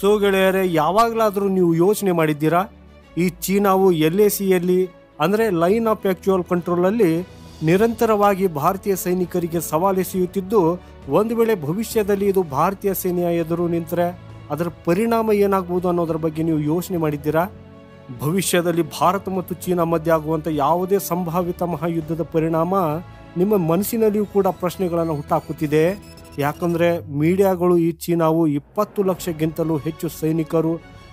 So ಗೆಳೆಯರೆ, ಯಾವಾಗಲಾದರೂ ನೀವು ಯೋಚನೆ ಮಾಡಿದ್ದೀರಾ ಈ ಚೀನಾವು LACಯಲ್ಲಿ ಅಂದರೆ ಲೈನ್ ಆಫ್ ಆಕ್ಚುಯಲ್ ಕಂಟ್ರೋಲಲ್ಲಿ ನಿರಂತರವಾಗಿ ಭಾರತೀಯ ಸೈನಿಕರಿಗೆ ಸವಾಲೆಸೆಯುತ್ತಿದ್ದು, ಒಂದು ವೇಳೆ ಭವಿಷ್ಯದಲ್ಲಿ ಇದು ಭಾರತೀಯ ಸೇನೆಯ ಎದುರು ನಿಂತರೆ ಅದರ ಪರಿಣಾಮ ಏನಾಗಬಹುದು ಅನ್ನೋದ್ರ ಬಗ್ಗೆ ನೀವು ಯೋಚನೆ ಮಾಡಿದ್ದೀರಾ? ಭವಿಷ್ಯದಲ್ಲಿ ಭಾರತ ಮತ್ತು ಚೀನಾ ಮಧ್ಯೆ ಆಗುವಂಥ ಯಾವುದೇ ಸಂಭಾವಿತ ಮಹಾಯುದ್ಧದ ಪರಿಣಾಮ ನಿಮ್ಮ ಮನಸ್ಸಿನಲ್ಲಿಯೂ ಕೂಡ ಪ್ರಶ್ನೆಗಳನ್ನು ಹುಟ್ಟಾಕುತ್ತಿದೆ. ಯಾಕಂದರೆ ಮೀಡಿಯಾಗಳು ಈ ಚೀನಾವು 20 ಲಕ್ಷಕ್ಕಿಂತಲೂ ಹೆಚ್ಚು ಸೈನಿಕರು,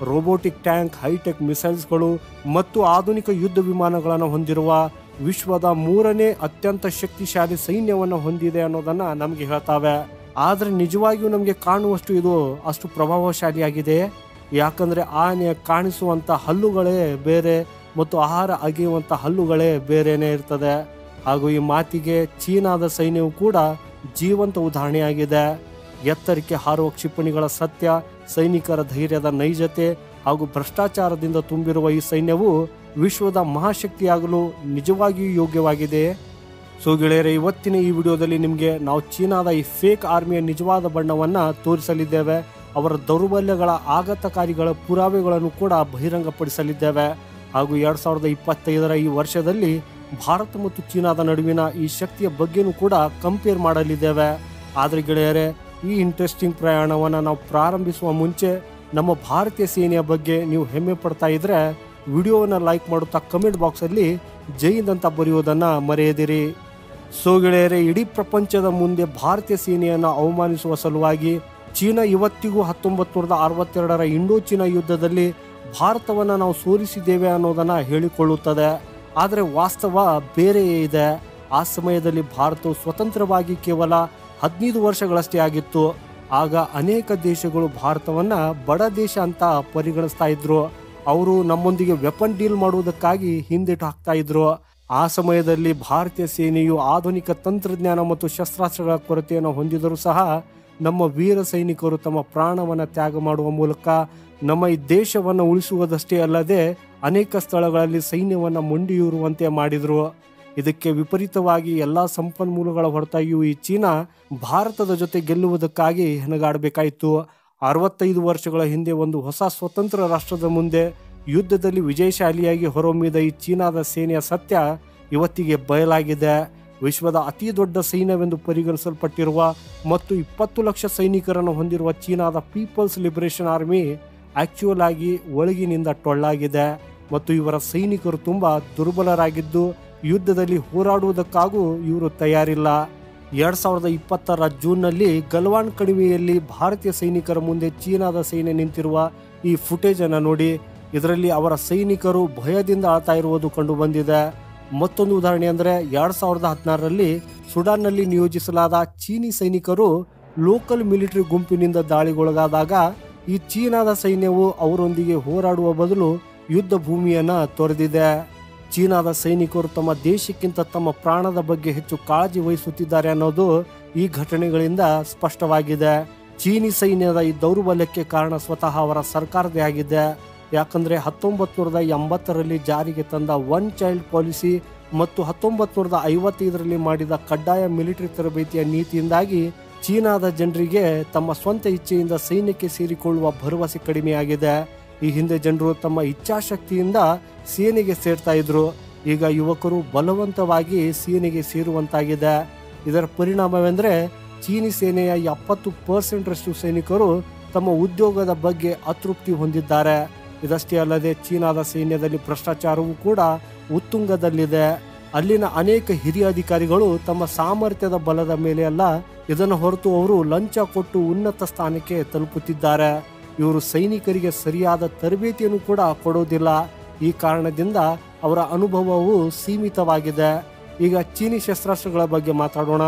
ರೋಬೋಟಿಕ್ ಟ್ಯಾಂಕ್, ಹೈಟೆಕ್ ಮಿಸೈಲ್ಸ್ಗಳು ಮತ್ತು ಆಧುನಿಕ ಯುದ್ಧ ವಿಮಾನಗಳನ್ನು ಹೊಂದಿರುವ ವಿಶ್ವದ 3ನೇ ಅತ್ಯಂತ ಶಕ್ತಿಶಾಲಿ ಸೈನ್ಯವನ್ನು ಹೊಂದಿದೆ ಅನ್ನೋದನ್ನು ನಮಗೆ ಹೇಳ್ತಾವೆ. ಆದರೆ ನಿಜವಾಗಿಯೂ ನಮಗೆ ಕಾಣುವಷ್ಟು ಇದು ಅಷ್ಟು ಪ್ರಭಾವಶಾಲಿಯಾಗಿದೆ. ಯಾಕಂದರೆ ಆನೆ ಕಾಣಿಸುವಂಥ ಹಲ್ಲುಗಳೇ ಬೇರೆ ಮತ್ತು ಆಹಾರ ಅಗೆಯುವಂಥ ಹಲ್ಲುಗಳೇ ಬೇರೆಯೇ ಇರ್ತದೆ. ಹಾಗೂ ಈ ಮಾತಿಗೆ ಚೀನಾದ ಸೈನ್ಯವು ಕೂಡ ಜೀವಂತ ಉದಾಹರಣೆಯಾಗಿದೆ. ಎತ್ತರಕ್ಕೆ ಹಾರುವ ಕ್ಷಿಪಣಿಗಳ ಸತ್ಯ, ಸೈನಿಕರ ಧೈರ್ಯದ ನೈಜತೆ ಹಾಗೂ ಭ್ರಷ್ಟಾಚಾರದಿಂದ ತುಂಬಿರುವ ಈ ಸೈನ್ಯವು ವಿಶ್ವದ ಮಹಾಶಕ್ತಿಯಾಗಲು ನಿಜವಾಗಿಯೂ ಯೋಗ್ಯವಾಗಿದೆ. ಸೊ ಗೆಳೆಯರೆ, ಇವತ್ತಿನ ಈ ವಿಡಿಯೋದಲ್ಲಿ ನಿಮಗೆ ನಾವು ಚೀನಾದ ಈ ಫೇಕ್ ಆರ್ಮಿಯ ನಿಜವಾದ ಬಣ್ಣವನ್ನು ತೋರಿಸಲಿದ್ದೇವೆ. ಅವರ ದೌರ್ಬಲ್ಯಗಳ ಆಘಾತಕಾರಿಗಳ ಪುರಾವೆಗಳನ್ನು ಕೂಡ ಬಹಿರಂಗಪಡಿಸಲಿದ್ದೇವೆ. ಹಾಗೂ 2025ರ ಈ ವರ್ಷದಲ್ಲಿ ಭಾರತ ಮತ್ತು ಚೀನಾದ ನಡುವಿನ ಈ ಶಕ್ತಿಯ ಬಗ್ಗೆನೂ ಕೂಡ ಕಂಪೇರ್ ಮಾಡಲಿದ್ದೇವೆ. ಆದರೆ ಗೆಳೆಯರೆ, ಈ ಇಂಟ್ರೆಸ್ಟಿಂಗ್ ಪ್ರಯಾಣವನ್ನು ನಾವು ಪ್ರಾರಂಭಿಸುವ ಮುಂಚೆ ನಮ್ಮ ಭಾರತೀಯ ಸೇನೆಯ ಬಗ್ಗೆ ನೀವು ಹೆಮ್ಮೆ ಪಡ್ತಾ ಇದ್ರೆ ವಿಡಿಯೋವನ್ನು ಲೈಕ್ ಮಾಡುತ್ತಾ ಕಮೆಂಟ್ ಬಾಕ್ಸಲ್ಲಿ ಜೈ ಹಿಂದ್ ಅಂತ ಬರೆಯುವುದನ್ನು ಮರೆಯದಿರಿ. ಸೊ ಗೆಳೆಯರೆ, ಇಡೀ ಪ್ರಪಂಚದ ಮುಂದೆ ಭಾರತೀಯ ಸೇನೆಯನ್ನು ಅವಮಾನಿಸುವ ಸಲುವಾಗಿ ಚೀನಾ ಇವತ್ತಿಗೂ 1962ರ ಇಂಡೋ ಚೀನಾ ಯುದ್ಧದಲ್ಲಿ ಭಾರತವನ್ನು ನಾವು ಸೋಲಿಸಿದ್ದೇವೆ ಅನ್ನೋದನ್ನು ಹೇಳಿಕೊಳ್ಳುತ್ತದೆ. ಆದರೆ ವಾಸ್ತವ ಬೇರೆಯೇ ಇದೆ. ಆ ಸಮಯದಲ್ಲಿ ಭಾರತವು ಸ್ವತಂತ್ರವಾಗಿ ಕೇವಲ 15 ವರ್ಷಗಳಷ್ಟೇ ಆಗಿತ್ತು. ಆಗ ಅನೇಕ ದೇಶಗಳು ಭಾರತವನ್ನು ಬಡ ದೇಶ ಅಂತ ಪರಿಗಣಿಸ್ತಾ ಇದ್ರು. ಅವರು ನಮ್ಮೊಂದಿಗೆ ವೆಪನ್ ಡೀಲ್ ಮಾಡುವುದಕ್ಕಾಗಿ ಹಿಂದೇಟು ಹಾಕ್ತಾ ಇದ್ರು. ಆ ಸಮಯದಲ್ಲಿ ಭಾರತೀಯ ಸೇನೆಯು ಆಧುನಿಕ ತಂತ್ರಜ್ಞಾನ ಮತ್ತು ಶಸ್ತ್ರಾಸ್ತ್ರಗಳ ಕೊರತೆಯನ್ನು ಹೊಂದಿದರೂ ಸಹ ನಮ್ಮ ವೀರ ಸೈನಿಕರು ತಮ್ಮ ಪ್ರಾಣವನ್ನು ತ್ಯಾಗ ಮಾಡುವ ಮೂಲಕ ನಮ್ಮ ಈ ದೇಶವನ್ನು ಉಳಿಸುವುದಷ್ಟೇ ಅಲ್ಲದೆ ಅನೇಕ ಸ್ಥಳಗಳಲ್ಲಿ ಸೈನ್ಯವನ್ನು ಮೊಂಡಿಯೂರುವಂತೆ ಮಾಡಿದರು. ಇದಕ್ಕೆ ವಿಪರೀತವಾಗಿ ಎಲ್ಲ ಸಂಪನ್ಮೂಲಗಳ ಹೊರತಾಗಿಯೂ ಈ ಚೀನಾ ಭಾರತದ ಜೊತೆ ಗೆಲ್ಲುವುದಕ್ಕಾಗಿ ಹೆಣಗಾಡಬೇಕಾಯಿತು. 65 ವರ್ಷಗಳ ಹಿಂದೆ ಒಂದು ಹೊಸ ಸ್ವತಂತ್ರ ರಾಷ್ಟ್ರದ ಮುಂದೆ ಯುದ್ಧದಲ್ಲಿ ವಿಜಯಶಾಲಿಯಾಗಿ ಹೊರಹೊಮ್ಮಿದ ಈ ಚೀನಾದ ಸೇನೆಯ ಸತ್ಯ ಇವತ್ತಿಗೆ ಬಯಲಾಗಿದೆ. ವಿಶ್ವದ ಅತಿ ದೊಡ್ಡ ಸೈನ್ಯವೆಂದು ಪರಿಗಣಿಸಲ್ಪಟ್ಟಿರುವ ಮತ್ತು 20 ಲಕ್ಷ ಸೈನಿಕರನ್ನು ಹೊಂದಿರುವ ಚೀನಾದ ಪೀಪಲ್ಸ್ ಲಿಬರೇಷನ್ ಆರ್ಮಿ ಆಕ್ಚುಯಲ್ ಆಗಿ ಒಳಗಿನಿಂದ ಟೊಳ್ಳಾಗಿದೆ ಮತ್ತು ಇವರ ಸೈನಿಕರು ತುಂಬ ದುರ್ಬಲರಾಗಿದ್ದು ಯುದ್ಧದಲ್ಲಿ ಹೋರಾಡುವುದಕ್ಕಾಗೂ ಇವರು ತಯಾರಿಲ್ಲ. 2020ರ ಜೂನ್ನಲ್ಲಿ ಗಲ್ವಾನ್ ಕಣಿವೆಯಲ್ಲಿ ಭಾರತೀಯ ಸೈನಿಕರ ಮುಂದೆ ಚೀನಾದ ಸೇನೆ ನಿಂತಿರುವ ಈ ಫುಟೇಜನ್ನು ನೋಡಿ. ಇದರಲ್ಲಿ ಅವರ ಸೈನಿಕರು ಭಯದಿಂದ ಅಳ್ತಾ ಇರುವುದು ಕಂಡು ಬಂದಿದೆ. ಮತ್ತೊಂದು ಉದಾಹರಣೆ ಅಂದರೆ 2016ರಲ್ಲಿ ಸುಡಾನ್ನಲ್ಲಿ ನಿಯೋಜಿಸಲಾದ ಚೀನಿ ಸೈನಿಕರು ಲೋಕಲ್ ಮಿಲಿಟರಿ ಗುಂಪಿನಿಂದ ದಾಳಿಗೊಳಗಾದಾಗ ಈ ಚೀನಾದ ಸೈನ್ಯವು ಅವರೊಂದಿಗೆ ಹೋರಾಡುವ ಬದಲು ಯುದ್ಧ ಭೂಮಿಯನ್ನು ತೊರೆದಿದೆ. ಚೀನಾದ ಸೈನಿಕರು ತಮ್ಮ ದೇಶಕ್ಕಿಂತ ತಮ್ಮ ಪ್ರಾಣದ ಬಗ್ಗೆ ಹೆಚ್ಚು ಕಾಳಜಿ ವಹಿಸುತ್ತಿದ್ದಾರೆ ಅನ್ನೋದು ಈ ಘಟನೆಗಳಿಂದ ಸ್ಪಷ್ಟವಾಗಿದೆ. ಚೀನಿ ಸೈನ್ಯದ ಈ ದೌರ್ಬಲ್ಯಕ್ಕೆ ಕಾರಣ ಸ್ವತಃ ಅವರ ಸರ್ಕಾರದೇ ಆಗಿದೆ. ಯಾಕಂದರೆ 1980ರಲ್ಲಿ ಜಾರಿಗೆ ತಂದ ಒನ್ ಚೈಲ್ಡ್ ಪಾಲಿಸಿ ಮತ್ತು 1955ರಲ್ಲಿ ಮಾಡಿದ ಕಡ್ಡಾಯ ಮಿಲಿಟರಿ ತರಬೇತಿಯ ನೀತಿಯಿಂದಾಗಿ ಚೀನಾದ ಜನರಿಗೆ ತಮ್ಮ ಸ್ವಂತ ಇಚ್ಛೆಯಿಂದ ಸೈನ್ಯಕ್ಕೆ ಸೇರಿಕೊಳ್ಳುವ ಭರವಸೆ ಕಡಿಮೆಯಾಗಿದೆ. ಈ ಹಿಂದೆ ಜನರು ತಮ್ಮ ಇಚ್ಛಾಶಕ್ತಿಯಿಂದ ಸೇನೆಗೆ ಸೇರ್ತಾ ಇದ್ರು. ಈಗ ಯುವಕರು ಬಲವಂತವಾಗಿ ಸೇನೆಗೆ ಸೇರುವಂತಾಗಿದೆ. ಇದರ ಪರಿಣಾಮವೆಂದರೆ ಚೀನಿ ಸೇನೆಯ 70%ರಷ್ಟು ಸೈನಿಕರು ತಮ್ಮ ಉದ್ಯೋಗದ ಬಗ್ಗೆ ಅತೃಪ್ತಿ ಹೊಂದಿದ್ದಾರೆ. ಇದಷ್ಟೇ ಅಲ್ಲದೆ ಚೀನಾದ ಸೈನ್ಯದಲ್ಲಿ ಭ್ರಷ್ಟಾಚಾರವೂ ಕೂಡ ಉತ್ತುಂಗದಲ್ಲಿದೆ. ಅಲ್ಲಿನ ಅನೇಕ ಹಿರಿಯ ಅಧಿಕಾರಿಗಳು ತಮ್ಮ ಸಾಮರ್ಥ್ಯದ ಬಲದ ಮೇಲೆ ಅಲ್ಲ, ಇದನ್ನು ಹೊರತು ಅವರು ಲಂಚ ಕೊಟ್ಟು ಉನ್ನತ ಸ್ಥಾನಕ್ಕೆ ತಲುಪುತ್ತಿದ್ದಾರೆ. ಇವರು ಸೈನಿಕರಿಗೆ ಸರಿಯಾದ ತರಬೇತಿಯನ್ನು ಕೂಡ ಕೊಡೋದಿಲ್ಲ. ಈ ಕಾರಣದಿಂದ ಅವರ ಅನುಭವವು ಸೀಮಿತವಾಗಿದೆ. ಈಗ ಚೀನಿ ಶಸ್ತ್ರಾಸ್ತ್ರಗಳ ಬಗ್ಗೆ ಮಾತಾಡೋಣ.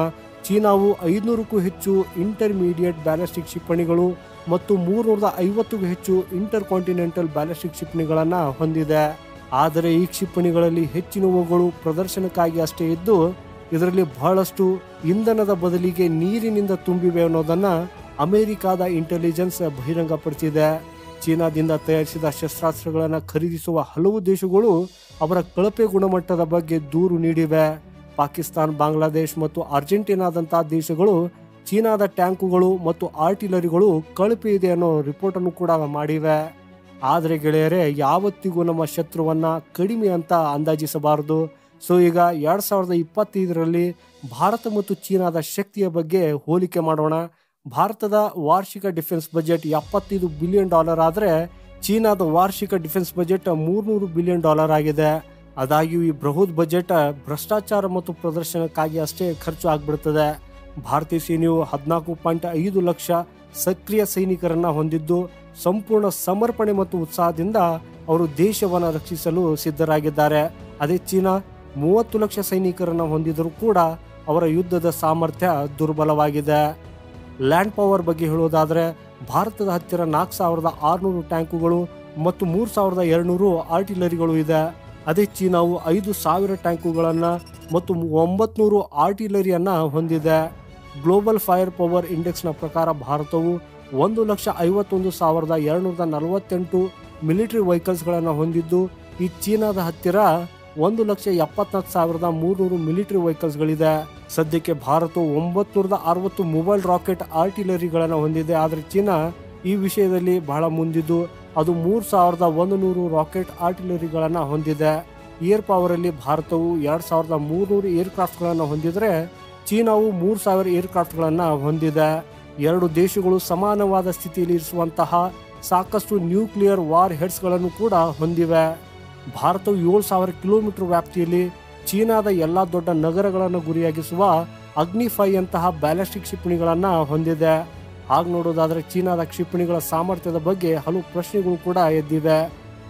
ಚೀನಾವು 500ಕ್ಕೂ ಹೆಚ್ಚು ಇಂಟರ್ಮೀಡಿಯೇಟ್ ಬ್ಯಾಲಿಸ್ಟಿಕ್ ಕ್ಷಿಪಣಿಗಳು ಮತ್ತು 350ಕ್ಕೂ ಹೆಚ್ಚು ಇಂಟರ್ ಕಾಂಟಿನೆಂಟಲ್ ಬ್ಯಾಲಿಸ್ಟಿಕ್ ಕ್ಷಿಪಣಿಗಳನ್ನು ಹೊಂದಿದೆ. ಆದರೆ ಈ ಕ್ಷಿಪಣಿಗಳಲ್ಲಿ ಹೆಚ್ಚಿನವುಗಳು ಪ್ರದರ್ಶನಕ್ಕಾಗಿ ಅಷ್ಟೇ ಇದ್ದು ಇದರಲ್ಲಿ ಬಹಳಷ್ಟು ಇಂಧನದ ಬದಲಿಗೆ ನೀರಿನಿಂದ ತುಂಬಿವೆ ಅನ್ನೋದನ್ನು ಅಮೆರಿಕಾದ ಇಂಟೆಲಿಜೆನ್ಸ್ ಬಹಿರಂಗಪಡಿಸಿದೆ. ಚೀನಾದಿಂದ ತಯಾರಿಸಿದ ಶಸ್ತ್ರಾಸ್ತ್ರಗಳನ್ನು ಖರೀದಿಸುವ ಹಲವು ದೇಶಗಳು ಅವರ ಕಳಪೆ ಗುಣಮಟ್ಟದ ಬಗ್ಗೆ ದೂರು ನೀಡಿವೆ. ಪಾಕಿಸ್ತಾನ್, ಬಾಂಗ್ಲಾದೇಶ್ ಮತ್ತು ಅರ್ಜೆಂಟೀನಾದಂತಹ ದೇಶಗಳು ಚೀನಾದ ಟ್ಯಾಂಕುಗಳು ಮತ್ತು ಆರ್ಟಿಲರಿಗಳು ಕಳಪೆ ಇದೆ ಅನ್ನೋ ರಿಪೋರ್ಟ್ ಅನ್ನು ಕೂಡ ಮಾಡಿವೆ. ಆದರೆ ಗೆಳೆಯರೇ, ಯಾವತ್ತಿಗೂ ನಮ್ಮ ಶತ್ರುವನ್ನ ಕಡಿಮೆ ಅಂತ ಅಂದಾಜಿಸಬಾರದು. ಸೊ ಈಗ 2025ರಲ್ಲಿ ಭಾರತ ಮತ್ತು ಚೀನಾದ ಶಕ್ತಿಯ ಬಗ್ಗೆ ಹೋಲಿಕೆ ಮಾಡೋಣ. ಭಾರತದ ವಾರ್ಷಿಕ ಡಿಫೆನ್ಸ್ ಬಜೆಟ್ $75 ಬಿಲಿಯನ್ ಆದರೆ ಚೀನಾದ ವಾರ್ಷಿಕ ಡಿಫೆನ್ಸ್ ಬಜೆಟ್ $300 ಬಿಲಿಯನ್ ಆಗಿದೆ. ಆದಾಗ್ಯೂ ಈ ಬೃಹತ್ ಬಜೆಟ್ ಭ್ರಷ್ಟಾಚಾರ ಮತ್ತು ಪ್ರದರ್ಶನಕ್ಕಾಗಿ ಅಷ್ಟೇ ಖರ್ಚು ಆಗ್ಬಿಡುತ್ತದೆ. ಭಾರತೀಯ ಸೇನೆಯು 14.5 ಲಕ್ಷ ಸಕ್ರಿಯ ಸೈನಿಕರನ್ನ ಹೊಂದಿದ್ದು ಸಂಪೂರ್ಣ ಸಮರ್ಪಣೆ ಮತ್ತು ಉತ್ಸಾಹದಿಂದ ಅವರು ದೇಶವನ್ನು ರಕ್ಷಿಸಲು ಸಿದ್ಧರಾಗಿದ್ದಾರೆ. ಅದೇ ಚೀನಾ 30 ಲಕ್ಷ ಸೈನಿಕರನ್ನ ಹೊಂದಿದರೂ ಕೂಡ ಅವರ ಯುದ್ಧದ ಸಾಮರ್ಥ್ಯ ದುರ್ಬಲವಾಗಿದೆ. ಲ್ಯಾಂಡ್ ಪವರ್ ಬಗ್ಗೆ ಹೇಳೋದಾದ್ರೆ ಭಾರತದ ಹತ್ತಿರ 4600 ಟ್ಯಾಂಕುಗಳು ಮತ್ತು 3200 ಆರ್ಟಿಲರಿಗಳು ಇದೆ. ಅದೇ ಚೀನಾವು 5000 ಟ್ಯಾಂಕುಗಳನ್ನು ಮತ್ತು 900 ಆರ್ಟಿಲರಿಯನ್ನ ಹೊಂದಿದೆ. ಗ್ಲೋಬಲ್ ಫೈರ್ ಪವರ್ ಇಂಡೆಕ್ಸ್ನ ಪ್ರಕಾರ ಭಾರತವು 1,51,248 ಮಿಲಿಟರಿ ವೆಹಿಕಲ್ಸ್ಗಳನ್ನು ಹೊಂದಿದ್ದು ಈ ಚೀನಾದ ಹತ್ತಿರ 1,74,300 ಮಿಲಿಟರಿ ವೆಹಿಕಲ್ಸ್ಗಳಿದೆ. ಸದ್ಯಕ್ಕೆ ಭಾರತವು 960 ಮೊಬೈಲ್ ರಾಕೆಟ್ ಆರ್ಟಿಲರಿಗಳನ್ನು ಹೊಂದಿದೆ. ಆದರೆ ಚೀನಾ ಈ ವಿಷಯದಲ್ಲಿ ಬಹಳ ಮುಂದಿದ್ದು ಅದು 3,100 ರಾಕೆಟ್ ಆರ್ಟಿಲರಿಗಳನ್ನು ಹೊಂದಿದೆ. ಏರ್ ಪವರ್ ಅಲ್ಲಿ ಭಾರತವು 2,300 ಏರ್ಕ್ರಾಫ್ಟ್ಗಳನ್ನು ಹೊಂದಿದ್ರೆ ಚೀನಾವು 3,000 ಏರ್ಕ್ರಾಫ್ಟ್ಗಳನ್ನು ಹೊಂದಿದೆ. ಎರಡು ದೇಶಗಳು ಸಮಾನವಾದ ಸ್ಥಿತಿಯಲ್ಲಿ ಇರಿಸುವಂತಹ ಸಾಕಷ್ಟು ನ್ಯೂಕ್ಲಿಯರ್ ವಾರ್ ಹೆಡ್ಸ್ಗಳನ್ನು ಕೂಡ ಹೊಂದಿವೆ. ಭಾರತವು 7,000 ಕಿಲೋಮೀಟರ್ ವ್ಯಾಪ್ತಿಯಲ್ಲಿ ಚೀನಾದ ಎಲ್ಲ ದೊಡ್ಡ ನಗರಗಳನ್ನು ಗುರಿಯಾಗಿಸುವ ಅಗ್ನಿ-5 ಅಂತಹ ಬ್ಯಾಲಿಸ್ಟಿಕ್ ಕ್ಷಿಪಣಿಗಳನ್ನು ಹೊಂದಿದೆ. ಹಾಗೆ ನೋಡೋದಾದ್ರೆ ಚೀನಾದ ಕ್ಷಿಪಣಿಗಳ ಸಾಮರ್ಥ್ಯದ ಬಗ್ಗೆ ಹಲವು ಪ್ರಶ್ನೆಗಳು ಕೂಡ ಎದ್ದಿವೆ.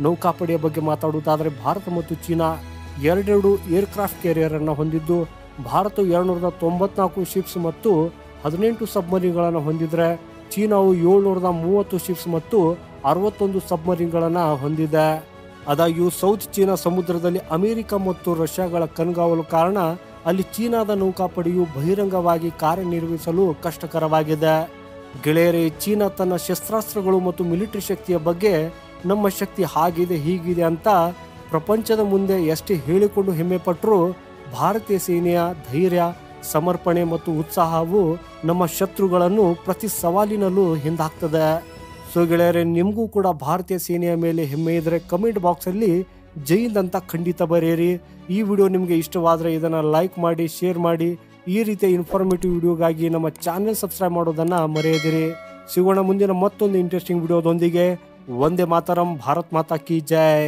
ನೌಕಾಪಡೆಯ ಬಗ್ಗೆ ಮಾತಾಡುವುದಾದ್ರೆ ಭಾರತ ಮತ್ತು ಚೀನಾ ಎರಡೆರಡು ಏರ್ಕ್ರಾಫ್ಟ್ ಕ್ಯಾರಿಯರ್ ಅನ್ನು ಹೊಂದಿದ್ದು ಭಾರತವು 294 ಶಿಪ್ಸ್ ಮತ್ತು 18 ಸಬ್ಮರೀನ್ಗಳನ್ನು ಹೊಂದಿದ್ರೆ ಚೀನಾವು 730 ಶಿಪ್ಸ್ ಮತ್ತು 61 ಸಬ್ಮರೀನ್ಗಳನ್ನು ಹೊಂದಿದೆ. ಆದಾಗ್ಯೂ ಸೌತ್ ಚೀನಾ ಸಮುದ್ರದಲ್ಲಿ ಅಮೆರಿಕ ಮತ್ತು ರಷ್ಯಾಗಳ ಕಣ್ಗಾವಲು ಕಾರಣ ಅಲ್ಲಿ ಚೀನಾದ ನೌಕಾಪಡೆಯು ಬಹಿರಂಗವಾಗಿ ಕಾರ್ಯನಿರ್ವಹಿಸಲು ಕಷ್ಟಕರವಾಗಿದೆ. ಗೆಳೆಯರೇ, ಚೀನಾ ತನ್ನ ಶಸ್ತ್ರಾಸ್ತ್ರಗಳು ಮತ್ತು ಮಿಲಿಟರಿ ಶಕ್ತಿಯ ಬಗ್ಗೆ ನಮ್ಮ ಶಕ್ತಿ ಹಾಗಿದೆ ಹೀಗಿದೆ ಅಂತ ಪ್ರಪಂಚದ ಮುಂದೆ ಎಷ್ಟೇ ಹೇಳಿಕೊಂಡು ಹೆಮ್ಮೆ ಪಟ್ಟರೂ ಭಾರತೀಯ ಸೇನೆಯ ಧೈರ್ಯ, ಸಮರ್ಪಣೆ ಮತ್ತು ಉತ್ಸಾಹವು ನಮ್ಮ ಶತ್ರುಗಳನ್ನು ಪ್ರತಿ ಸವಾಲಿನಲ್ಲೂ ಹಿಂದಾಕ್ತದೆ. ಸೊ ಗೆಳೆಯರೆ, ನಿಮಗೂ ಕೂಡ ಭಾರತೀಯ ಸೇನೆಯ ಮೇಲೆ ಹೆಮ್ಮೆ ಇದ್ದರೆ ಕಮೆಂಟ್ ಬಾಕ್ಸಲ್ಲಿ ಜೈ ಹಿಂದ್ ಅಂತ ಖಂಡಿತ ಬರೆಯಿರಿ. ಈ ವಿಡಿಯೋ ನಿಮಗೆ ಇಷ್ಟವಾದರೆ ಇದನ್ನು ಲೈಕ್ ಮಾಡಿ, ಶೇರ್ ಮಾಡಿ. ಈ ರೀತಿಯ ಇನ್ಫಾರ್ಮೇಟಿವ್ ವಿಡಿಯೋಗಾಗಿ ನಮ್ಮ ಚಾನೆಲ್ ಸಬ್ಸ್ಕ್ರೈಬ್ ಮಾಡೋದನ್ನು ಮರೆಯದಿರಿ. ಸಿಗೋಣ ಮುಂದಿನ ಮತ್ತೊಂದು ಇಂಟ್ರೆಸ್ಟಿಂಗ್ ವಿಡಿಯೋದೊಂದಿಗೆ. ವಂದೇ ಮಾತರಂ. ಭಾರತ್ ಮಾತಾ ಕಿ ಜೈ.